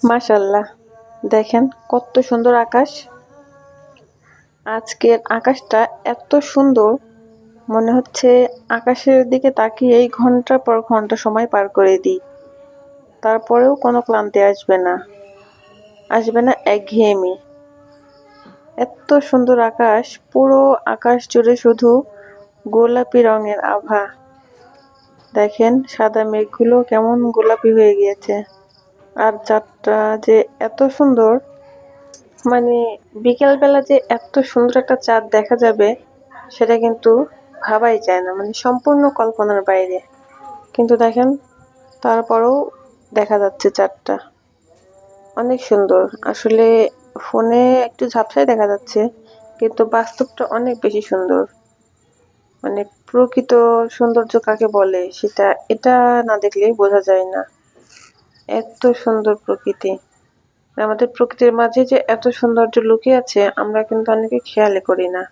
মাশাল্লাহ, দেখেন কত সুন্দর আকাশ। আজকের আকাশটা এত সুন্দর, মনে হচ্ছে আকাশের দিকে তাকিয়েই ঘন্টার পর ঘন্টা সময় পার করে দিই। তারপরেও কোনো ক্লান্তি আসবে না একঘেয়েমি। এত সুন্দর আকাশ, পুরো আকাশ জুড়ে শুধু গোলাপি রঙের আভা। দেখেন সাদা মেঘগুলো কেমন গোলাপি হয়ে গিয়েছে। আর চাঁদটা যে এত সুন্দর, মানে বিকেলবেলা যে এত সুন্দর একটা চাঁদ দেখা যাবে সেটা কিন্তু ভাবাই যায় না, মানে সম্পূর্ণ কল্পনার বাইরে। কিন্তু দেখেন তারপরেও দেখা যাচ্ছে চাঁদটা অনেক সুন্দর। আসলে ফোনে একটু ঝাপসাই দেখা যাচ্ছে, কিন্তু বাস্তবটা অনেক বেশি সুন্দর। মানে প্রকৃত সৌন্দর্য কাকে বলে সেটা এটা না দেখলেই বোঝা যায় না। এত সুন্দর প্রকৃতি, আমাদের প্রকৃতির মাঝে যে এত সৌন্দর্য লুকিয়ে আছে আমরা কিন্তু অনেকে খেয়ালই করি না।